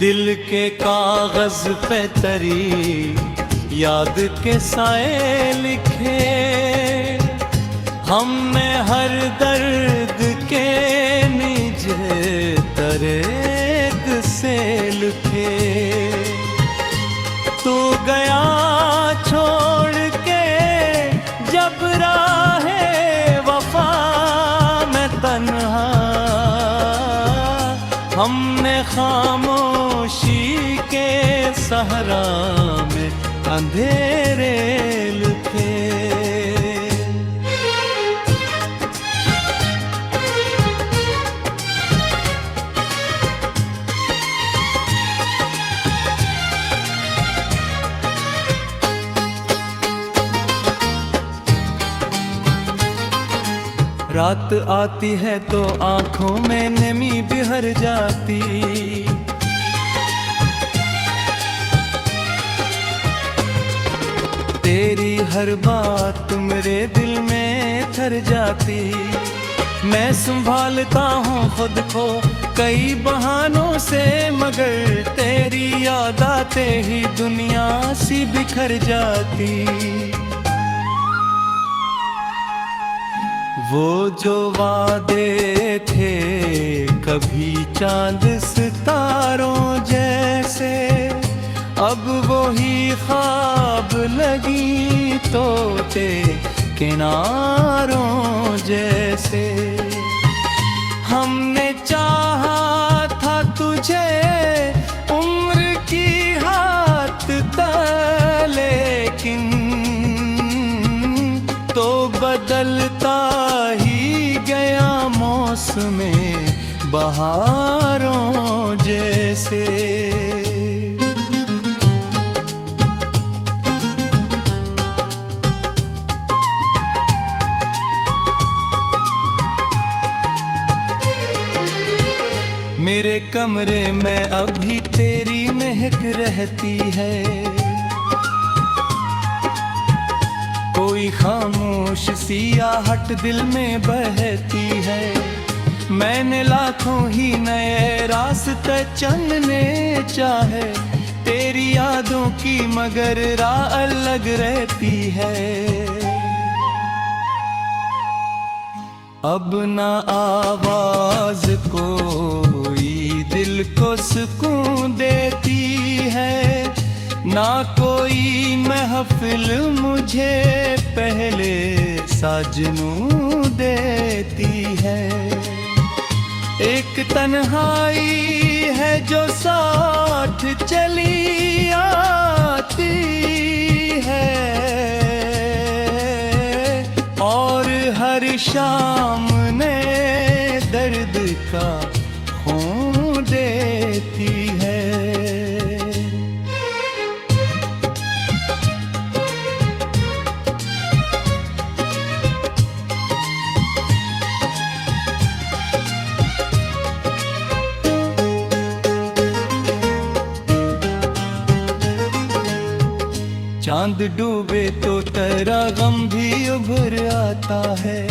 दिल के कागज पे तरी याद के साए लिखे, हमने हर दर्द के निज तरेक से लिखे। तू गया छोड़ के जब राहे वफा में तन्हा, हमने खामोशी के सहरा में अंधेरे लिखे। रात आती है तो आंखों में नमी बिहर जाती, तेरी हर बात मेरे दिल में ठहर जाती। मैं संभालता हूँ खुद को कई बहानों से, मगर तेरी याद आते ही दुनिया सी बिखर जाती। वो जो वादे थे कभी चांद सितारों जैसे, अब वो ही ख्वाब लगी तोते किनारों जैसे। हमने चाहा था तुझे उम्र की हाथ तक, लेकिन तो बदलता ही गया मौसम बहारों जैसे। मेरे कमरे में अभी तेरी महक रहती है, कोई खामोश सियाहट दिल में बहती है। मैंने लाखों ही नए रास्ते चुनने चाहे, तेरी यादों की मगर राह अलग रहती है। अब ना आवाज कोई दिल को सुकून देती है, ना कोई महफिल मुझे पहले साजनू देती है। एक तन्हाई है जो साथ चली आती है, और हर शाम ने दर्द का खून देती है। चांद डूबे तो तेरा गम भी उभर आता है,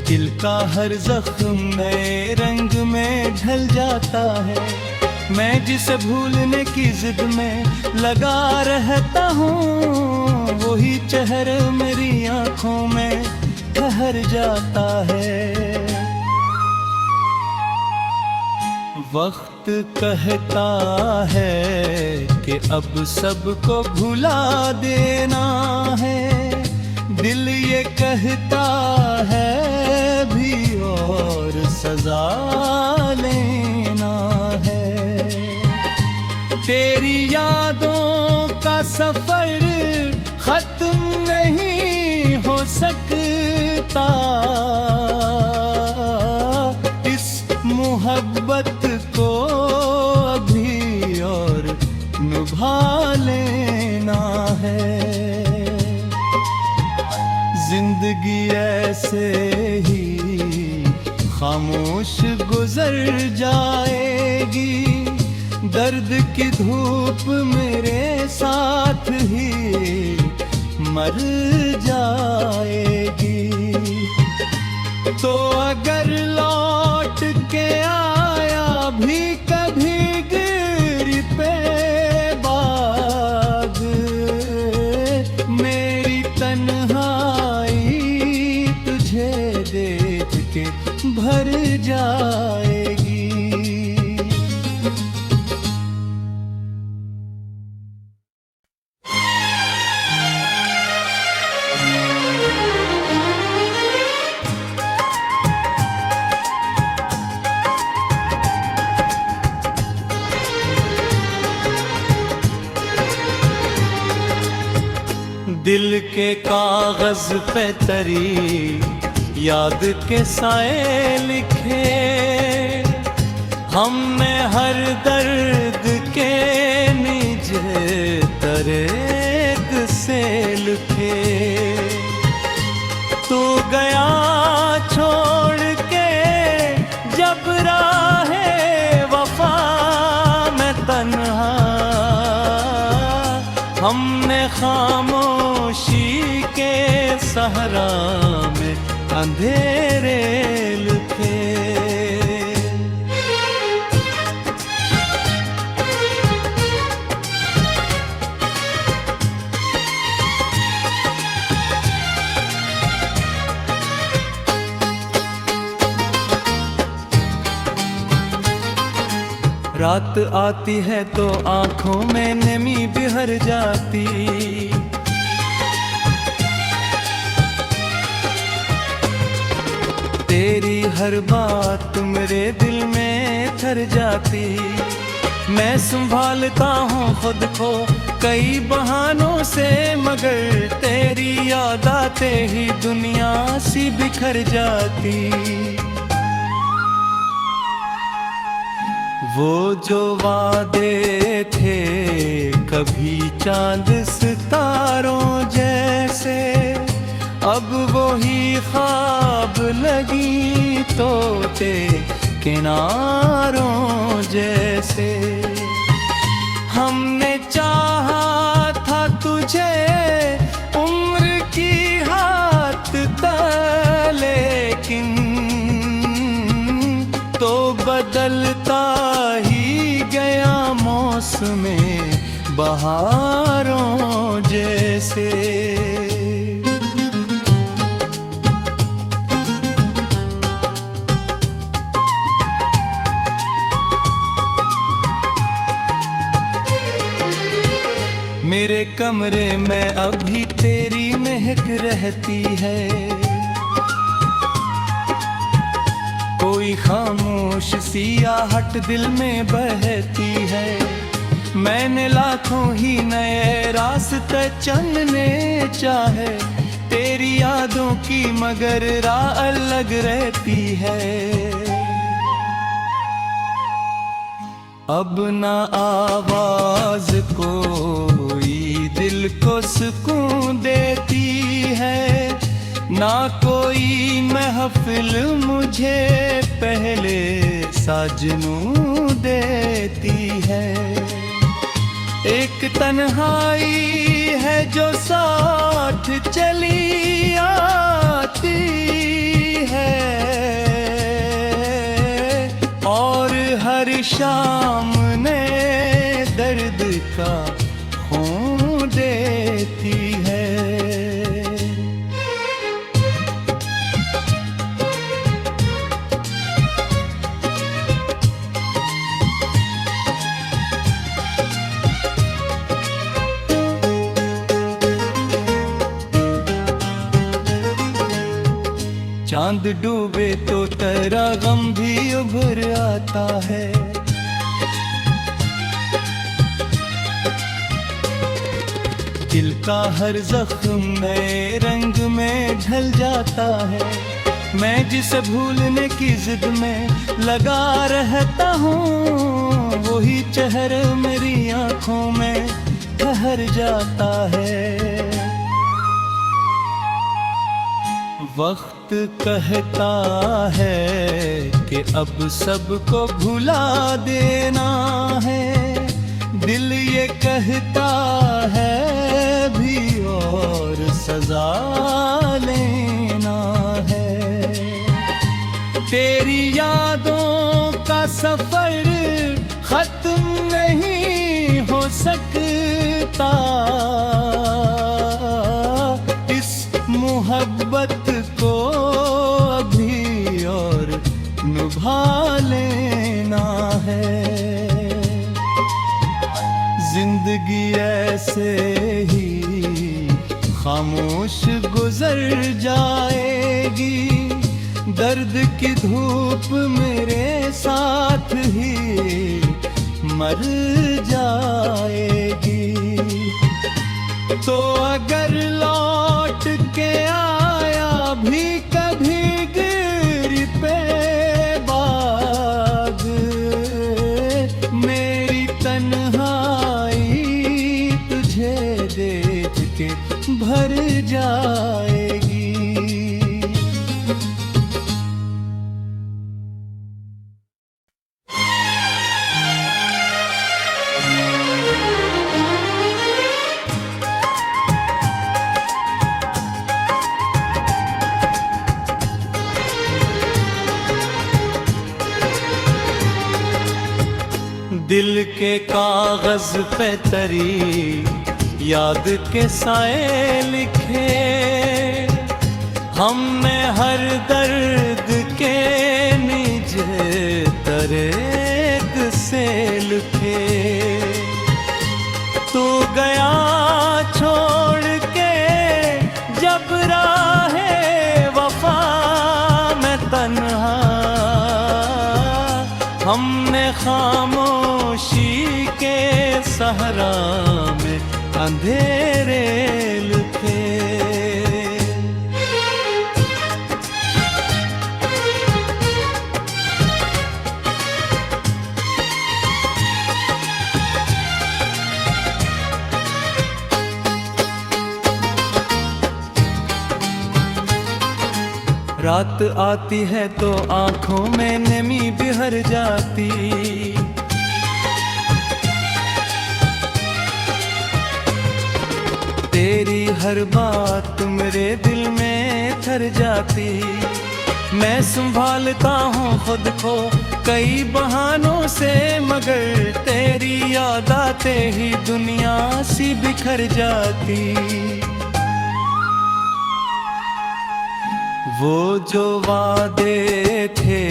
दिल का हर जख्म नए रंग में ढल जाता है। मैं जिसे भूलने की जिद में लगा रहता हूँ, वही चेहरा मेरी आंखों में ठहर जाता है। वक्त कहता है कि अब सबको भुला देना है, दिल ये कहता है भी और सजा लेना है। तेरी यादों का सफर खत्म नहीं हो सकता, इस मोहब्बत को अभी और निभा लेना है। जिंदगी ऐसे ही खामोश गुजर जाएगी, दर्द की धूप मेरे साथ ही मर जाएगी। तो अगर के भर जाएगी। दिल के कागज पे तरी याद के साए लिखे, हमने हर दर्द के निज तरेक से लिखे। तू गया छोड़ के जब राहे वफा में तन्हा, हमने खामोशी के सहरा में अंधेरे लिखे। रात आती है तो आंखों में नमी बिहर जाती, तेरी हर बात मेरे दिल में ठहर जाती। मैं संभालता हूँ खुद को कई बहानों से, मगर तेरी याद आते ही दुनिया सी बिखर जाती। वो जो वादे थे कभी चांद सितारों जैसे, अब वो ही ख्वाब लगी तोते किनारों जैसे। हमने चाहा था तुझे उम्र की हाथ तक, लेकिन तो बदलता ही गया मौसमें बहारों जैसे। मेरे कमरे में अभी तेरी महक रहती है, कोई खामोश सियाहट दिल में बहती है। मैंने लाखों ही नए रास्ते चुनने चाहे, तेरी यादों की मगर राह अलग रहती है। अब ना आवाज कोई दिल को सुकून देती है, ना कोई महफिल मुझे पहले साजनू देती है। एक तन्हाई है जो साथ चली आती है, और हर शाम ने दर्द का खून देती है। चांद डूबे तो तेरा गम भी उभर आता है, दिल का हर जख्म नए रंग में ढल जाता है। मैं जिसे भूलने की जिद में लगा रहता हूँ, वही चेहरा मेरी आंखों में ठहर जाता है। वक्त कहता है कि अब सबको भुला देना है, दिल ये कहता है भी और सजा लेना है। तेरी यादों का सफर खत्म नहीं हो सकता, इस मोहब्बत को अभी ऐसे ही खामोश गुजर जाएगी। दर्द की धूप मेरे साथ ही मर जाएगी। तो अगर लौट के आया भी कभी गिर पे बाग, मेरी तन्हाई तुझे देख के भर जाएगी। दिल के कागज पे तरी याद के साए लिखे, हमने हर दर्द के निज तरेद से लिखे। तू गया छोड़ के जब राहे वफा में तन्हा, हमने खामोशी के सहरा में अंधेरे लिखे। रात आती है तो आंखों में नमी बिहर जाती, तेरी हर बात मेरे दिल में ठहर जाती। मैं संभालता हूँ खुद को कई बहानों से, मगर तेरी याद आते ही दुनिया सी बिखर जाती। वो जो वादे थे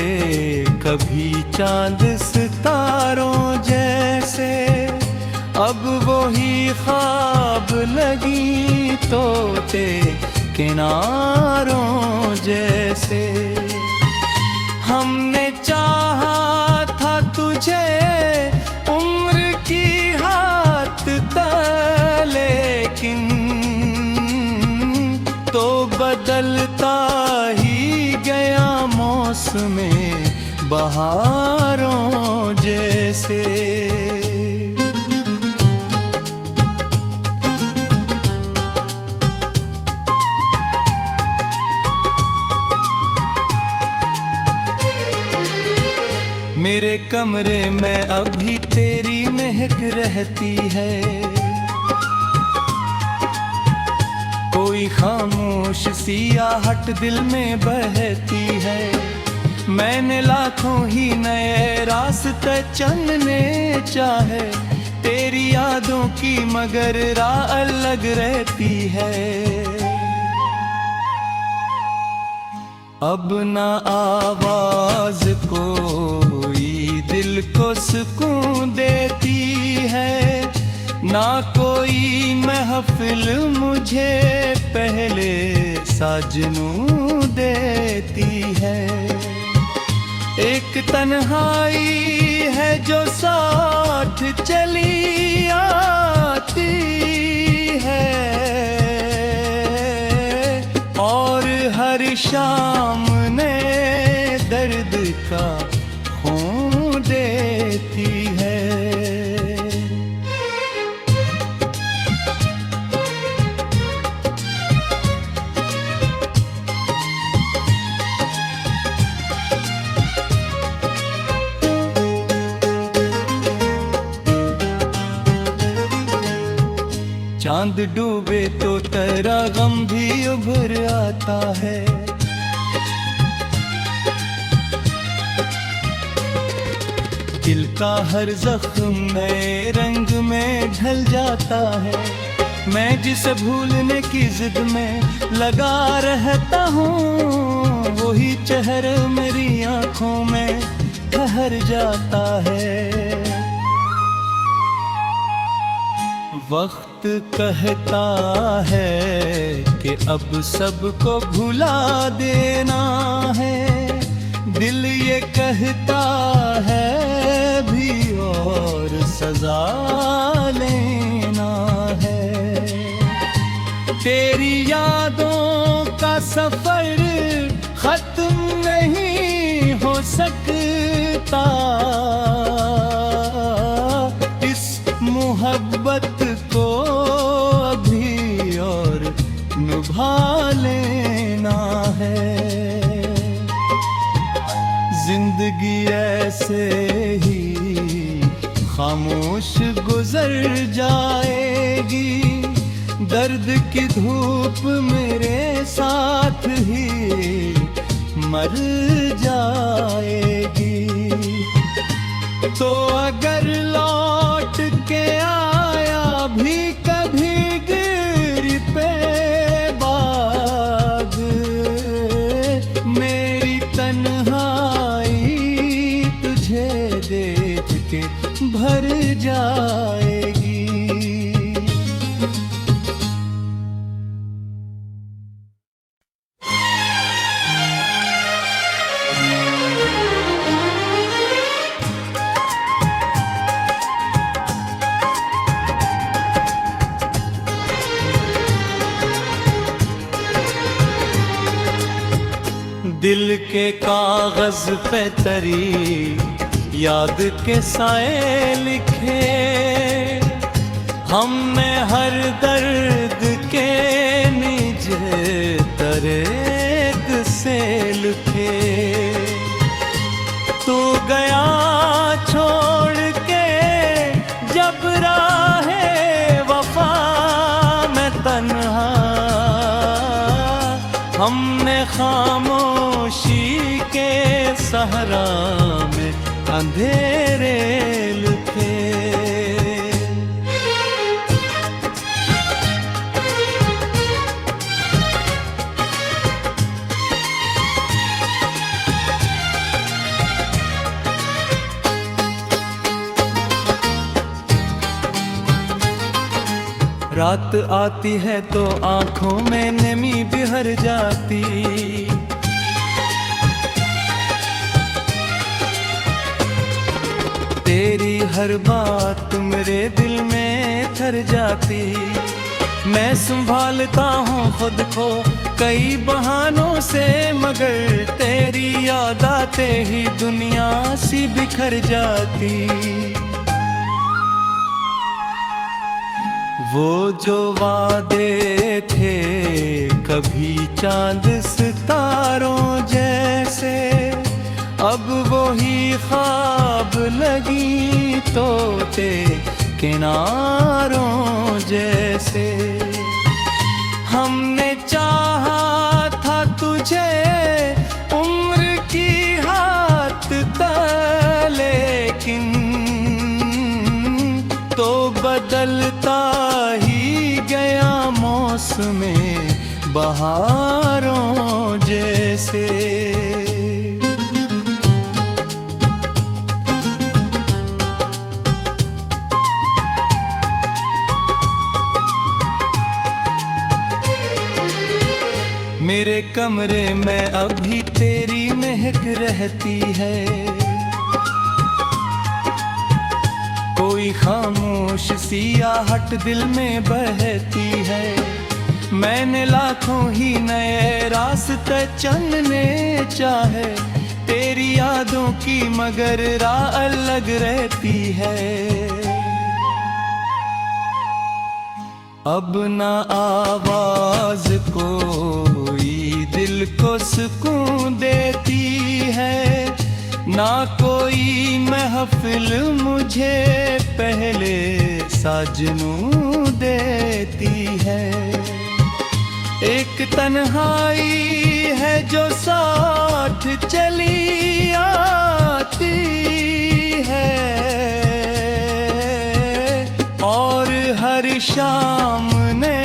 कभी चांद सितारों जैसे, अब वो ही ख्वाब लगी तोते किनारों जैसे। हमने चाहा था तुझे उम्र की हाथ तक, लेकिन तो बदलता ही गया मौसम बहारों जैसे। मेरे कमरे में अभी तेरी महक रहती है, कोई खामोश सियाहट दिल में बहती है। मैंने लाखों ही नए रास्ते चुनने चाहे, तेरी यादों की मगर राह अलग रहती है। अब ना आवाज कोई दिल को सुकून देती है, ना कोई महफिल मुझे पहले साजनू देती है। एक तन्हाई है जो साथ चली आती है, और हर शाम ने दर्द का खून देती है। चांद डूबे तो तेरा गम भी उभर आता है, दिल का हर जख्म नए रंग में ढल जाता है। मैं जिसे भूलने की जिद में लगा रहता हूँ, वही चेहरा मेरी आंखों में ठहर जाता है। वक्त कहता है कि अब सबको भुला देना है, दिल ये कहता है भी और सजा लेना है। तेरी यादों का सफर खत्म नहीं हो सकता, इस मोहब्बत को अभी और निभा लेना है। जिंदगी ऐसे ही खामोश गुजर जाएगी, दर्द की धूप मेरे साथ ही मर जाएगी। तो अगर लौट के आया भी कभी गिर पे बाग, मेरी तन्हाई तुझे देख के भर जाएगी। दिल के कागज पे तरी याद के साए लिखे, हमने हर दर्द के निज तरेक से लिखे। तू गया छोड़ के जब राहे वफा में तन्हा, हमने खामोशी के सहरा में अंधेरे लिखे। रात आती है तो आंखों में नमी बिहर जाती, तेरी हर बात मेरे दिल में ठहर जाती। मैं संभालता हूँ खुद को कई बहानों से, मगर तेरी याद आते ही दुनिया सी बिखर जाती। वो जो वादे थे कभी चांद सितारों जैसे, अब वो ही ख्वाब लगी तोते किनारों जैसे। हमने चाहा था तुझे उम्र की हाथ तक, लेकिन तो बदलता ही गया मौसम बहारों जैसे। मेरे कमरे में अभी तेरी महक रहती है, कोई खामोश सियाहट दिल में बहती है। मैंने लाखों ही नए रास्ते चुनने चाहे, तेरी यादों की मगर राह अलग रहती है। अब ना आवाज कोई दिल को सुकून देती है, ना कोई महफिल मुझे पहले साजनू देती है। एक तन्हाई है जो साथ चली आती है, और हर शाम ने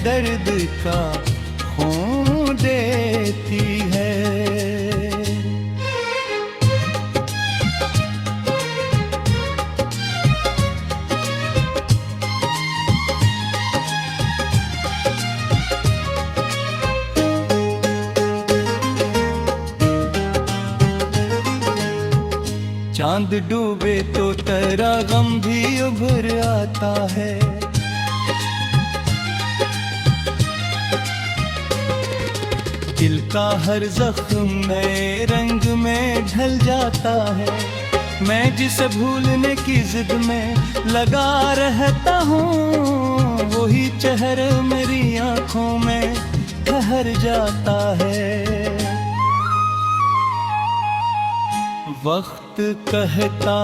दर्द का खून देती है। चांद डूबे तो तेरा गम भी उभर आता है। दिल का हर जख्म नए रंग में ढल जाता है। मैं जिसे भूलने की जिद में लगा रहता हूँ, वही चेहरा मेरी आंखों में ठहर जाता है। वक्त कहता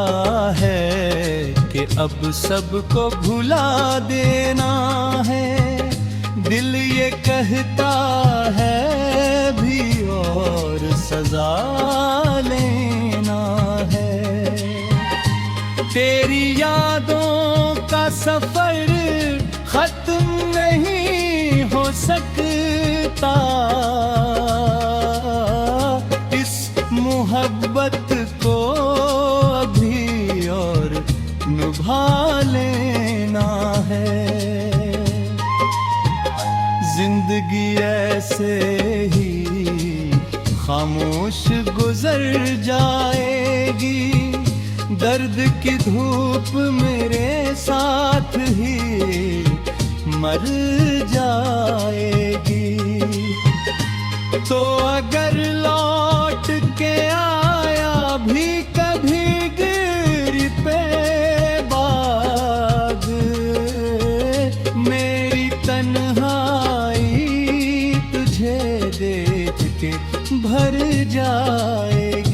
है कि अब सबको भुला देना है, दिल ये कहता है भी और सजा लेना है। तेरी यादों का सफर खत्म नहीं हो सकता, इस मोहब्बत को अभी और निभा लेना है। जिंदगी ऐसे ही खामोश गुजर जाएगी, दर्द की धूप मेरे साथ ही मर जाएगी। तो अगर लौट के आया भी कभी गिर पे बाग, मेरी तन्हाई तुझे देख के भर जाएगी।